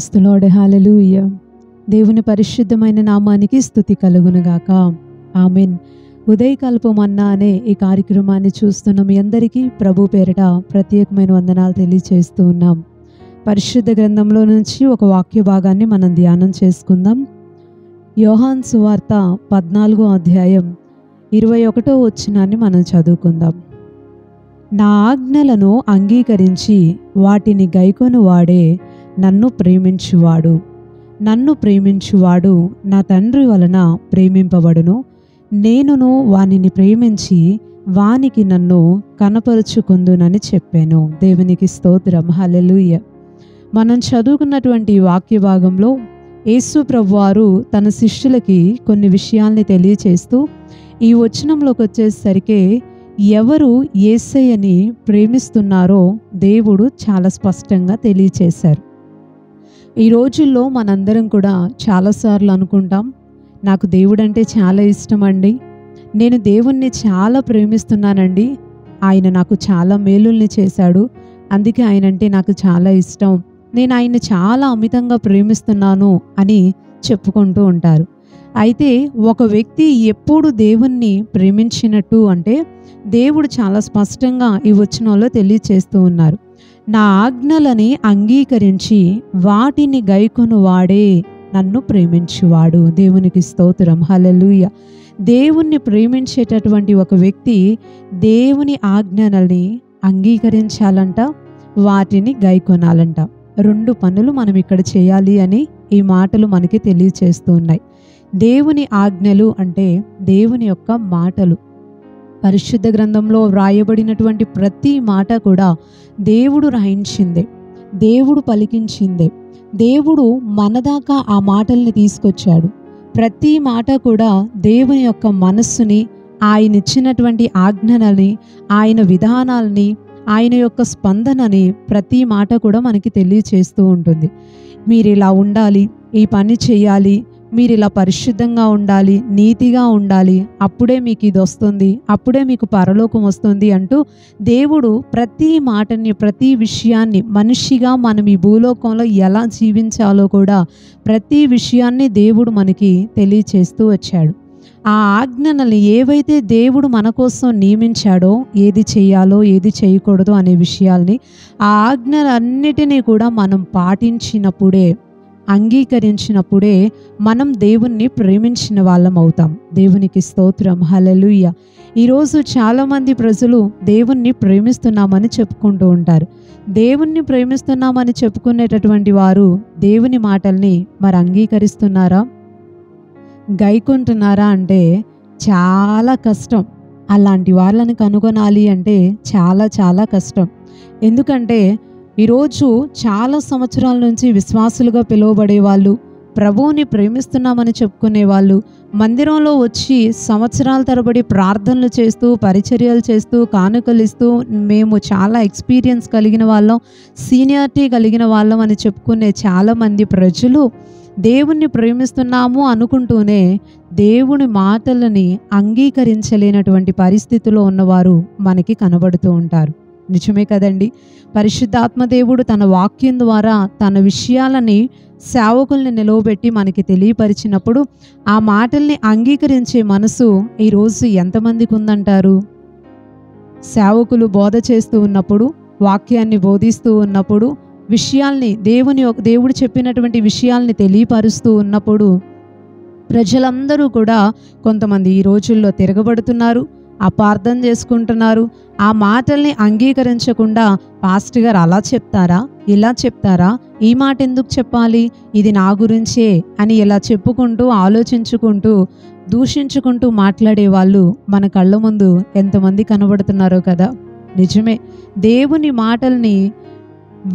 Praise the lord, హల్లెలూయా. దేవుని పరిశుద్ధమైన నామానికి స్తుతి కలుగునుగాక. ఆమేన్. ఉదయకాలపు మన్నా అనే ఈ కార్యక్రమాన్ని చూస్తున్న మీ అందరికీ ప్రభు పేరిట ప్రత్యేకమైన వందనాలు తెలియజేస్తూ ఉన్నాం. పరిశుద్ధ గ్రంథంలో నుంచి ఒక వాక్య భాగాన్ని మనం ధ్యానం చేసుకుందాం. యోహాను సువార్త 14వ అధ్యాయం 21వ వచనాన్ని మనం చదువుకుందాం. నా ఆజ్ఞలను అంగీకరించి వాటిని గైకొను వాడే నన్ను ప్రేమించువాడు. నన్ను ప్రేమించువాడు నా తండ్రి వలన ప్రేమింపబడును. నేనును వానిని ప్రేమించి వానికి నన్ను కనపరుచుకుందునని చెప్పాను. దేవునికి స్తోత్రం, హల్లెలూయా. మనం చదువుకున్నటువంటి వాక్య భాగంలో యేసు ప్రభువారు తన శిష్యులకి కొన్ని విషయాల్ని తెలియచేస్తూ ఈ వచనంలోకి వచ్చేసరికి ఎవరు యేసయ్యని ప్రేమిస్తున్నారో దేవుడు చాలా స్పష్టంగా తెలియచేశారు. ఈ రోజుల్లో మనందరం కూడా చాలాసార్లు అనుకుంటాం, నాకు దేవుడు అంటే చాలా ఇష్టం అండి, నేను దేవుణ్ణి చాలా ప్రేమిస్తున్నానండి, ఆయన నాకు చాలా మేలుల్ని చేశాడు, అందుకే ఆయన అంటే నాకు చాలా ఇష్టం, నేను ఆయన్ని చాలా అమితంగా ప్రేమిస్తున్నాను అని చెప్పుకుంటూ ఉంటారు. అయితే ఒక వ్యక్తి ఎప్పుడు దేవుణ్ణి ప్రేమించినట్టు అంటే దేవుడు చాలా స్పష్టంగా ఈ వచనంలో తెలియచేస్తూ ఉన్నారు. నా ఆజ్ఞలని అంగీకరించి వాటిని గైకొను వాడే నన్ను ప్రేమించువాడు. దేవునికి స్తోత్రం, హల్లెలూయా. దేవుణ్ణి ప్రేమించేటటువంటి ఒక వ్యక్తి దేవుని ఆజ్ఞలని అంగీకరించాలంట, వాటిని గైకొనాలంట. రెండు పనులు మనం ఇక్కడ చేయాలి అని ఈ మాటలు మనకి తెలియచేస్తూ ఉన్నాయి. దేవుని ఆజ్ఞలు అంటే దేవుని యొక్క మాటలు. పరిశుద్ధ గ్రంథంలో వ్రాయబడినటువంటి ప్రతి మాట కూడా దేవుడు రాయించిందే, దేవుడు పలికించిందే. దేవుడు మనదాకా ఆ మాటల్ని తీసుకొచ్చాడు. ప్రతి మాట కూడా దేవుని యొక్క మనస్సుని, ఆయన ఇచ్చినటువంటి ఆజ్ఞలని, ఆయన విధానాలని, ఆయన యొక్క స్పందనని ప్రతి మాట కూడా మనకి తెలియచేస్తూ ఉంటుంది. మీరు ఇలా ఉండాలి, ఈ పని చేయాలి, మీరు ఇలా పరిశుద్ధంగా ఉండాలి, నీతిగా ఉండాలి, అప్పుడే మీకు ఇది వస్తుంది, అప్పుడే మీకు పరలోకం వస్తుంది అంటూ దేవుడు ప్రతి మాటని, ప్రతి విషయాన్ని, మనిషిగా మనం ఈ భూలోకంలో ఎలా జీవించాలో కూడా ప్రతి విషయాన్ని దేవుడు మనకి తెలియచేస్తూ వచ్చాడు. ఆ ఆజ్ఞనల్ని ఏవైతే దేవుడు మన కోసం నియమించాడో, ఏది చేయాలో ఏది చేయకూడదో అనే విషయాల్ని, ఆ ఆజ్ఞలన్నిటినీ కూడా మనం పాటించినప్పుడే, అంగీకరించినప్పుడే మనం దేవుణ్ణి ప్రేమించిన వాళ్ళం అవుతాం. దేవునికి స్తోత్రం, హల్లెలూయా. ఈరోజు చాలామంది ప్రజలు దేవుణ్ణి ప్రేమిస్తున్నామని చెప్పుకుంటూ ఉంటారు. దేవుణ్ణి ప్రేమిస్తున్నామని చెప్పుకునేటటువంటి వారు దేవుని మాటల్ని మరి అంగీకరిస్తున్నారా, గైకుంటున్నారా అంటే చాలా కష్టం. అలాంటి వాళ్ళని కనుగొనాలి అంటే చాలా చాలా కష్టం. ఎందుకంటే ఈరోజు చాలా సంవత్సరాల నుంచి విశ్వాసులుగా పిలువబడే వాళ్ళు, ప్రభువుని ప్రేమిస్తున్నామని చెప్పుకునే వాళ్ళు మందిరంలో వచ్చి సంవత్సరాల తరబడి ప్రార్థనలు చేస్తూ, పరిచర్యలు చేస్తూ, కానుకలు ఇస్తూ, మేము చాలా ఎక్స్పీరియన్స్ కలిగిన వాళ్ళం, సీనియారిటీ కలిగిన వాళ్ళం అని చెప్పుకునే చాలామంది ప్రజలు దేవుణ్ణి ప్రేమిస్తున్నాము అనుకుంటూనే దేవుని మాటలని అంగీకరించలేనటువంటి పరిస్థితిలో ఉన్నవారు మనకి కనబడుతూ ఉంటారు. నిజమే కదండి. పరిశుద్ధాత్మ దేవుడు తన వాక్యం ద్వారా తన విషయాలని సేవకుల్ని నిలవబెట్టి మనకి తెలియపరిచినప్పుడు ఆ మాటల్ని అంగీకరించే మనసు ఈరోజు ఎంతమందికి ఉందంటారు? సేవకులు బోధ చేస్తూ ఉన్నప్పుడు, వాక్యాన్ని బోధిస్తూ ఉన్నప్పుడు, విషయాల్ని దేవుడు చెప్పినటువంటి విషయాల్ని తెలియపరుస్తూ ఉన్నప్పుడు ప్రజలందరూ కూడా కొంతమంది ఈ రోజుల్లో తిరగబడుతున్నారు, అపార్థం చేసుకుంటున్నారు. ఆ మాటల్ని అంగీకరించకుండా పాస్టర్ గారు అలా చెప్తారా, ఇలా చెప్తారా, ఈ మాట ఎందుకు చెప్పాలి, ఇది నా గురించే అని ఇలా చెప్పుకుంటూ, ఆలోచించుకుంటూ, దూషించుకుంటూ మాట్లాడే వాళ్ళు మన కళ్ళ ముందు ఎంతమంది కనబడుతున్నారో కదా. నిజమే. దేవుని మాటల్ని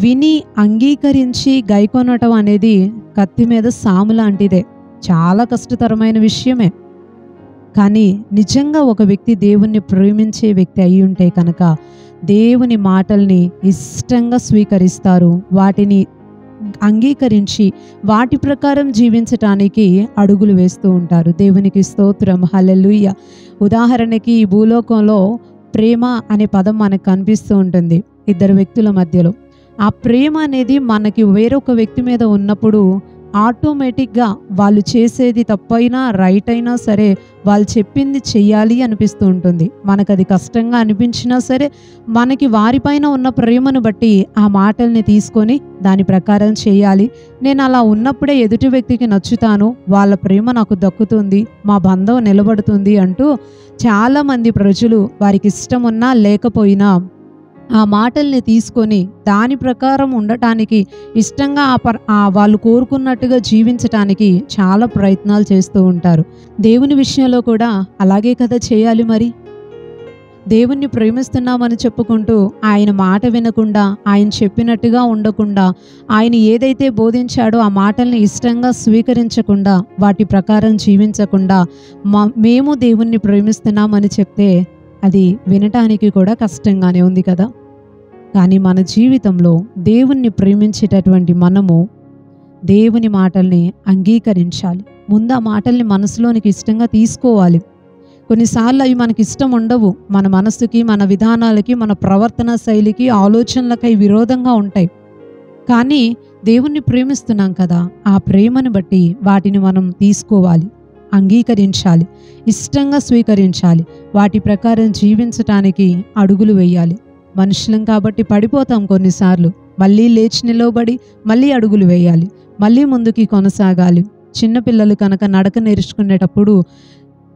విని అంగీకరించి గైకొనటం అనేది కత్తి మీద సాము లాంటిదే, చాలా కష్టతరమైన విషయమే. కానీ నిజంగా ఒక వ్యక్తి దేవుణ్ణి ప్రేమించే వ్యక్తి అయి ఉంటే కనుక దేవుని మాటల్ని ఇష్టంగా స్వీకరిస్తారు, వాటిని అంగీకరించి వాటి ప్రకారం జీవించటానికి అడుగులు వేస్తూ ఉంటారు. దేవునికి స్తోత్రం, హల్లెలూయా. ఉదాహరణకి ఈ భూలోకంలో ప్రేమ అనే పదం మనకు కనిపిస్తూ ఉంటుంది ఇద్దరు వ్యక్తుల మధ్యలో. ఆ ప్రేమ అనేది మనకి వేరొక వ్యక్తి మీద ఉన్నప్పుడు ఆటోమేటిక్గా వాళ్ళు చేసేది తప్పైనా రైట్ అయినా సరే వాళ్ళు చెప్పింది చెయ్యాలి అనిపిస్తూ ఉంటుంది. మనకు అది కష్టంగా అనిపించినా సరే మనకి వారిపైన ఉన్న ప్రేమను బట్టి ఆ మాటల్ని తీసుకొని దాని ప్రకారం చేయాలి. నేను అలా ఉన్నప్పుడే ఎదుటి వ్యక్తికి నచ్చుతాను, వాళ్ళ ప్రేమ నాకు దక్కుతుంది, మా బంధం నిలబడుతుంది అంటూ చాలామంది ప్రజలు వారికి ఇష్టం ఉన్నా లేకపోయినా ఆ మాటల్ని తీసుకొని దాని ప్రకారం ఉండటానికి ఇష్టంగా వాళ్ళు కోరుకున్నట్టుగా జీవించటానికి చాలా ప్రయత్నాలు చేస్తూ ఉంటారు. దేవుని విషయంలో కూడా అలాగే కదా చేయాలి. మరి దేవుణ్ణి ప్రేమిస్తున్నామని చెప్పుకుంటూ ఆయన మాట వినకుండా, ఆయన చెప్పినట్టుగా ఉండకుండా, ఆయన ఏదైతే బోధించాడో ఆ మాటల్ని ఇష్టంగా స్వీకరించకుండా, వాటి ప్రకారం జీవించకుండా మేము దేవుణ్ణి ప్రేమిస్తున్నామని చెప్తే అది వినటానికి కూడా కష్టంగానే ఉంది కదా. కానీ మన జీవితంలో దేవుణ్ణి ప్రేమించేటటువంటి మనము దేవుని మాటల్ని అంగీకరించాలి. ముందు ఆ మాటల్ని మనసులోనికి ఇష్టంగా తీసుకోవాలి. కొన్నిసార్లు అవి మనకి ఇష్టం ఉండవు. మన మనస్సుకి, మన విధానాలకి, మన ప్రవర్తన శైలికి, ఆలోచనలకై విరోధంగా ఉంటాయి. కానీ దేవుణ్ణి ప్రేమిస్తున్నాం కదా, ఆ ప్రేమను బట్టి వాటిని మనం తీసుకోవాలి, అంగీకరించాలి, ఇష్టంగా స్వీకరించాలి, వాటి ప్రకారం జీవించటానికి అడుగులు వేయాలి. మనుషులం కాబట్టి పడిపోతాం కొన్నిసార్లు. మళ్ళీ లేచి నిలవబడి మళ్ళీ అడుగులు వేయాలి, మళ్ళీ ముందుకి కొనసాగాలి. చిన్నపిల్లలు కనుక నడక నేర్చుకునేటప్పుడు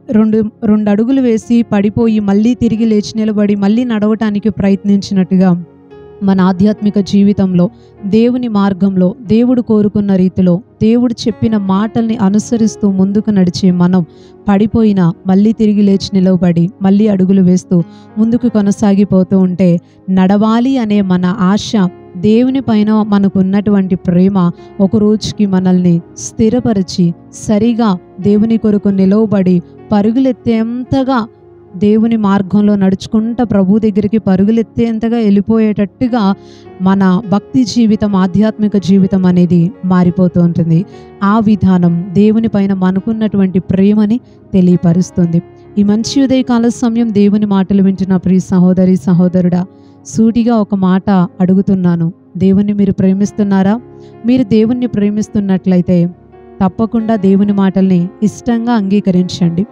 రెండు అడుగులు వేసి పడిపోయి మళ్ళీ తిరిగి లేచి నిలబడి మళ్ళీ నడవటానికి ప్రయత్నించినట్టుగా మన ఆధ్యాత్మిక జీవితంలో, దేవుని మార్గంలో, దేవుడు కోరుకున్న రీతిలో, దేవుడు చెప్పిన మాటల్ని అనుసరిస్తూ ముందుకు నడిచే మనం పడిపోయినా మళ్ళీ తిరిగి లేచి నిలవబడి మళ్ళీ అడుగులు వేస్తూ ముందుకు కొనసాగిపోతూ ఉంటే నడవాలి అనే మన ఆశ, దేవుని పైన మనకు ఉన్నటువంటి ప్రేమ ఒక రోజుకి మనల్ని స్థిరపరిచి సరిగా దేవుని కొరకు నిలవబడి పరుగులెత్తేంతగా దేవుని మార్గంలో నడుచుకుంటా ప్రభు దగ్గరికి పరుగులెత్తేంతగా వెళ్ళిపోయేటట్టుగా మన భక్తి జీవితం, ఆధ్యాత్మిక జీవితం అనేది మారిపోతూ ఉంటుంది. ఆ విధానం దేవుని పైన మనకున్నటువంటి ప్రేమని తెలియపరుస్తుంది. ఈ మంచి ఉదయకాల సమయం దేవుని మాటలు వింటున్న ప్రియ సహోదరి సహోదరుడా, సూటిగా ఒక మాట అడుగుతున్నాను. దేవుణ్ణి మీరు ప్రేమిస్తున్నారా? మీరు దేవుణ్ణి ప్రేమిస్తున్నట్లయితే తప్పకుండా దేవుని మాటల్ని ఇష్టంగా అంగీకరించండి.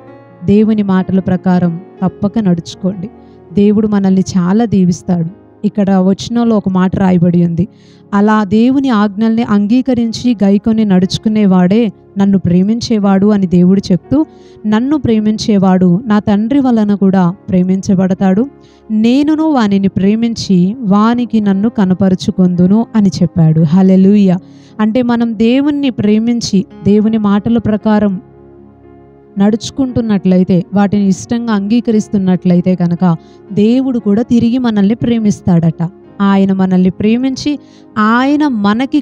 దేవుని మాటల ప్రకారం తప్పక నడుచుకోండి. దేవుడు మనల్ని చాలా దీవిస్తాడు. ఇక్కడ వచనంలో ఒక మాట రాయబడి ఉంది, అలా దేవుని ఆజ్ఞల్ని అంగీకరించి గైకొని నడుచుకునేవాడే నన్ను ప్రేమించేవాడు అని దేవుడు చెప్తూ, నన్ను ప్రేమించేవాడు నా తండ్రి వలన కూడా ప్రేమించబడతాడు, నేనును వానిని ప్రేమించి వానికి నన్ను కనపరుచుకొందును అని చెప్పాడు. హల్లెలూయా. అంటే మనం దేవుణ్ణి ప్రేమించి దేవుని మాటల ప్రకారం నడుచుకుంటున్నట్లయితే, వాటిని ఇష్టంగా అంగీకరిస్తున్నట్లయితే కనుక దేవుడు కూడా తిరిగి మనల్ని ప్రేమిస్తాడట. ఆయన మనల్ని ప్రేమించి ఆయన మనకి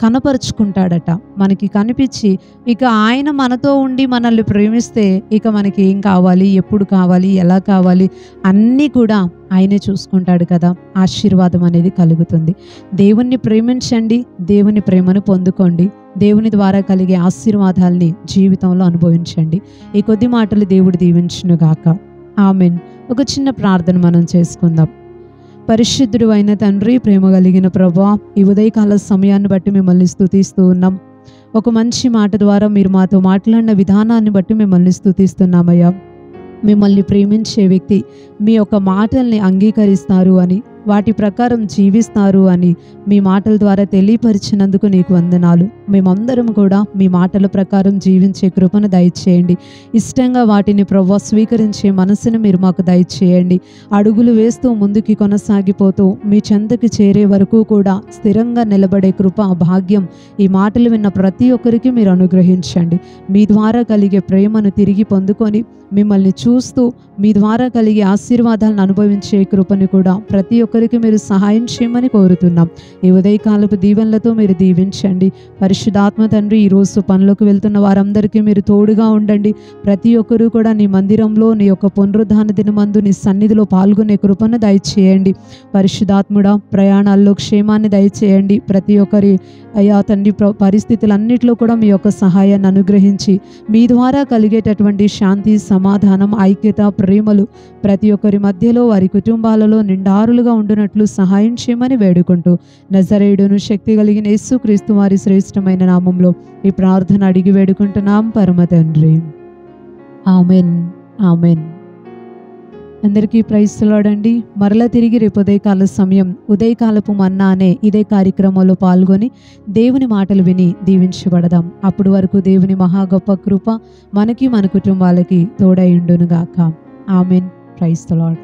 కనపరుచుకుంటాడట. మనకి కనిపించి ఇక ఆయన మనతో ఉండి మనల్ని ప్రేమిస్తే ఇక మనకి ఏం కావాలి, ఎప్పుడు కావాలి, ఎలా కావాలి అన్నీ కూడా ఆయనే చూసుకుంటాడు కదా. ఆశీర్వాదం అనేది కలుగుతుంది. దేవుణ్ణి ప్రేమించండి, దేవుని ప్రేమను పొందుకోండి, దేవుని ద్వారా కలిగే ఆశీర్వాదాల్ని జీవితంలో అనుభవించండి. ఈ కొద్ది మాటలు దేవుడు దీవించునుగాక. ఆమెన్. ఒక చిన్న ప్రార్థన మనం చేసుకుందాం. పరిశుద్ధుడు అయిన తండ్రి, ప్రేమ కలిగిన ప్రభువా, ఈ ఉదయకాల సమయాన్ని బట్టి మిమ్మల్ని స్తుతిస్తూ ఉన్నాం. ఒక మంచి మాట ద్వారా మీరు మాతో మాట్లాడిన విధానాన్ని బట్టి మిమ్మల్ని స్తుతిస్తున్నామయ్యా. మిమ్మల్ని ప్రేమించే వ్యక్తి మీ యొక్క మాటల్ని అంగీకరిస్తారు అని, వాటి ప్రకారం జీవిస్తారు అని మీ మాటల ద్వారా తెలియపరిచినందుకు నీకు వందనాలు. మేమందరం కూడా మీ మాటల ప్రకారం జీవించే కృపను దయచేయండి. ఇష్టంగా వాటిని ప్రభువా స్వీకరించే మనసును మీరు మాకు దయచేయండి. అడుగులు వేస్తూ ముందుకి కొనసాగిపోతూ మీ చెంతకి చేరే వరకు కూడా స్థిరంగా నిలబడే కృప, భాగ్యం ఈ మాటలు విన్న ప్రతి ఒక్కరికి మీరు అనుగ్రహించండి. మీ ద్వారా కలిగే ప్రేమను తిరిగి పొందుకొని మిమ్మల్ని చూస్తూ మీ ద్వారా కలిగే ఆశీర్వాదాలను అనుభవించే కృపను కూడా ప్రతి ఒక్కరికి మీరు సహాయం చేయమని కోరుతున్నాం. ఈ ఉదయకాలపు దీవెనలతో మీరు దీవించండి. పరిశుద్ధాత్మ తండ్రి, ఈరోజు పనులకు వెళ్తున్న వారందరికీ మీరు తోడుగా ఉండండి. ప్రతి ఒక్కరూ కూడా నీ మందిరంలో నీ యొక్క పునరుద్ధాన దినమందు నీ సన్నిధిలో పాల్గొనే కృపను దయచేయండి. పరిశుద్ధాత్ముడా, ప్రయాణాల్లో క్షేమాన్ని దయచేయండి. ప్రతి ఒక్కరి అయ్యా తండ్రి పరిస్థితులన్నిటిలో కూడా మీ యొక్క సహాయాన్ని అనుగ్రహించి మీ ద్వారా కలిగేటటువంటి శాంతి, సమాధానం, ఐక్యత, ప్రేమలు ప్రతి ఒక్కరి మధ్యలో వారి కుటుంబాలలో నిండారులుగా ఉండునట్లు సహాయం చేయమని వేడుకుంటూ నజరేయుడును శక్తి కలిగిన యేసుక్రీస్తు వారి శ్రేష్టమైన నామంలో ఈ ప్రార్థన అడిగి వేడుకుంటున్నాం పరమ తండ్రి. ఆమెన్. ఆమెన్. అందరికీ ప్రైజ్ ది లార్డ్ అండి. మరలా తిరిగి రేపు ఉదయకాల సమయం ఉదయకాలపు మన్నా అనే ఇదే కార్యక్రమంలో పాల్గొని దేవుని మాటలు విని దీవించబడదాం. అప్పుడు వరకు దేవుని మహా గొప్ప కృప మనకి మన కుటుంబాలకి తోడై ఉండునుగాక. ఆమెన్. Praise the lord.